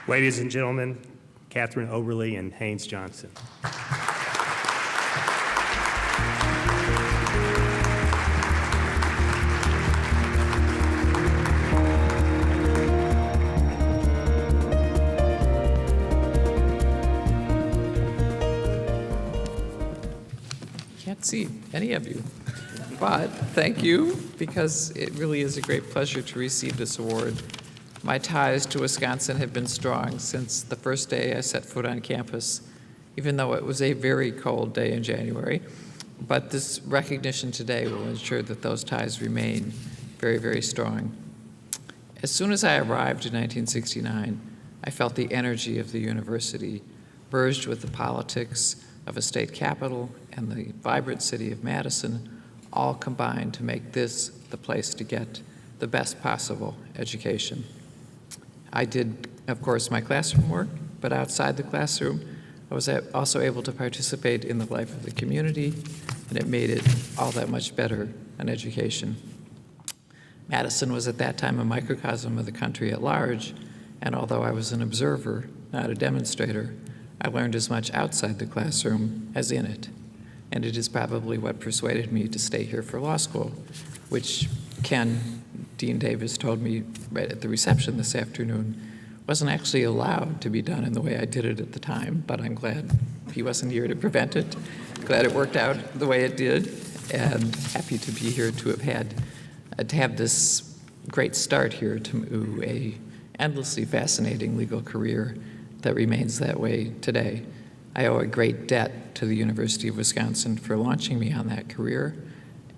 Ladies and gentlemen, Kathryn Oberly and Haynes Johnson. Can't see any of you, but thank you, because it really is a great pleasure to receive this award. My ties to Wisconsin have been strong since the first day I set foot on campus, even though it was a very cold day in January. But this recognition today will ensure that those ties remain very, very strong. As soon as I arrived in 1969, I felt the energy of the university merged with the politics of a state capital and the vibrant city of Madison, all combined to make this the place to get the best possible education. I did, of course, my classroom work, but outside the classroom, I was also able to participate in the life of the community, and it made it all that much better an education. Madison was at that time a microcosm of the country at large, and although I was an observer, not a demonstrator, I learned as much outside the classroom as in it. And it is probably what persuaded me to stay here for law school, which Ken, Dean Davis, told me right at the reception this afternoon wasn't actually allowed to be done in the way I did it at the time, but I'm glad he wasn't here to prevent it. Glad it worked out the way it did, and happy to be here to have this great start here to a endlessly fascinating legal career that remains that way today. I owe a great debt to the University of Wisconsin for launching me on that career,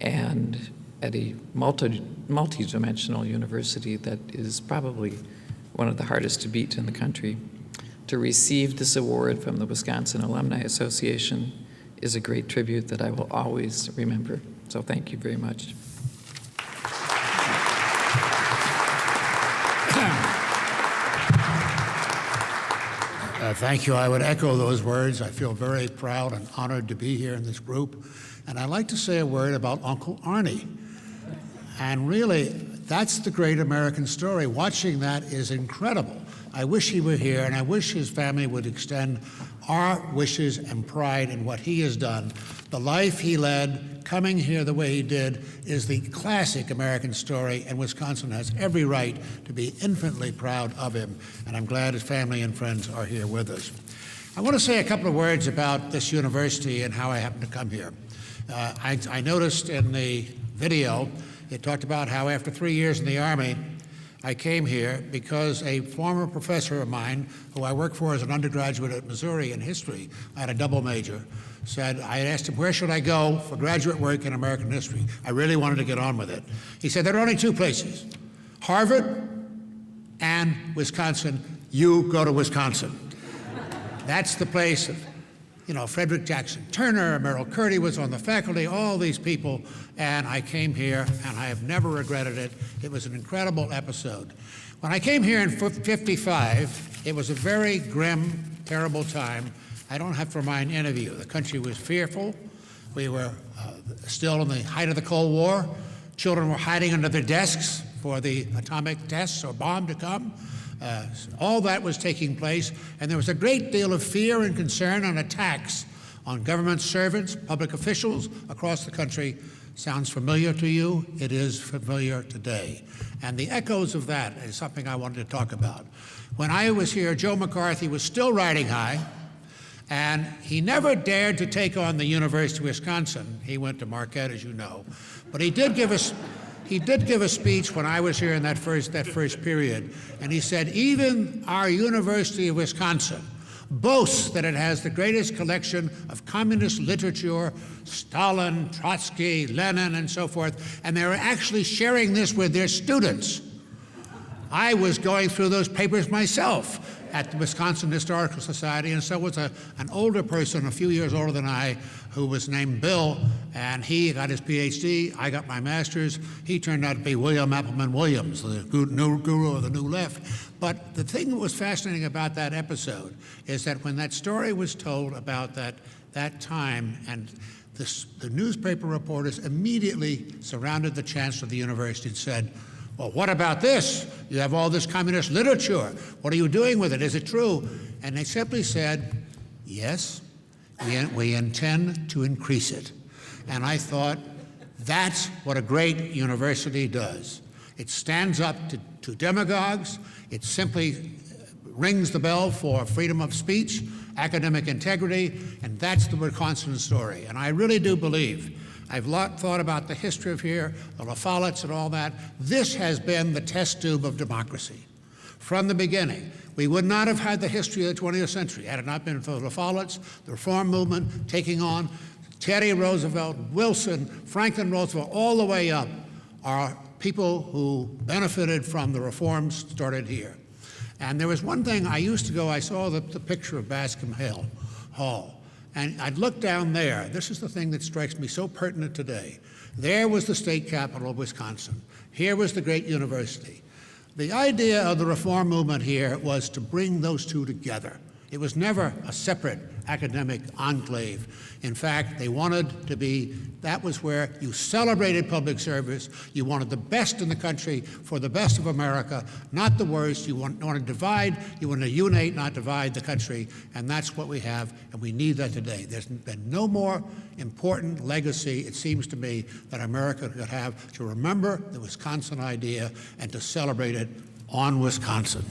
and at a multi-dimensional university that is probably one of the hardest to beat in the country. To receive this award from the Wisconsin Alumni Association is a great tribute that I will always remember. So thank you very much. Thank you. I would echo those words. I feel very proud and honored to be here in this group. And I'd like to say a word about Uncle Arnie. And really, that's the great American story. Watching that is incredible. I wish he were here, and I wish his family would extend our wishes and pride in what he has done. The life he led, coming here the way he did, is the classic American story, and Wisconsin has every right to be infinitely proud of him. And I'm glad his family and friends are here with us. I want to say a couple of words about this university and how I happened to come here. I noticed in the video, it talked about how after 3 years in the Army, I came here because a former professor of mine, who I worked for as an undergraduate at Missouri in history, I had a double major, said, I had asked him, where should I go for graduate work in American history? I really wanted to get on with it. He said, there are only two places, Harvard and Wisconsin. You go to Wisconsin. That's the place of, Frederick Jackson Turner, Merrill Curdy was on the faculty, all these people, and I came here, and I have never regretted it. It was an incredible episode. When I came here in '55, it was a very grim, terrible time. I don't have to remind any of you. The country was fearful. We were still in the height of the Cold War. Children were hiding under their desks for the atomic tests or bomb to come. All that was taking place, and there was a great deal of fear and concern and attacks on government servants, public officials across the country. Sounds familiar to you? It is familiar today. And the echoes of that is something I wanted to talk about. When I was here, Joe McCarthy was still riding high, and he never dared to take on the University of Wisconsin. He went to Marquette, as you know. But he did give us He did give a speech when I was here in that first period, and he said, even our University of Wisconsin boasts that it has the greatest collection of communist literature, Stalin, Trotsky, Lenin, and so forth, and they're actually sharing this with their students. I was going through those papers myself at the Wisconsin Historical Society, and so was an older person, a few years older than I, who was named Bill, and he got his PhD, I got my master's. He turned out to be William Appleman Williams, the new guru of the New Left. But the thing that was fascinating about that episode is that when that story was told about that time, and the newspaper reporters immediately surrounded the chancellor of the university and said, Well, what about this? You have all this communist literature. What are you doing with it? Is it true? And they simply said, yes, we intend to increase it. And I thought, that's what a great university does. It stands up to demagogues. It simply rings the bell for freedom of speech, academic integrity, and that's the Wisconsin story. And I really do believe, I've thought about the history of here, the La Follettes and all that. This has been the test tube of democracy from the beginning. We would not have had the history of the 20th century had it not been for the La Follettes, the Reform movement taking on Teddy Roosevelt, Wilson, Franklin Roosevelt, all the way up are people who benefited from the reforms started here. And there was one thing, I saw the picture of Bascom Hall, and I'd look down there. This is the thing that strikes me so pertinent today. There was the state capital of Wisconsin. Here was the great university. The idea of the reform movement here was to bring those two together. It was never a separate academic enclave. In fact, they wanted to be, that was where you celebrated public service. You wanted the best in the country for the best of America, not the worst. You want to divide, you want to unite, not divide the country, and that's what we have, and we need that today. There's been no more important legacy, it seems to me, that America could have to remember the Wisconsin idea and to celebrate it on Wisconsin.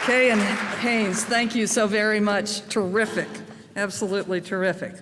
Kay and Haynes, thank you so very much. Terrific, absolutely terrific.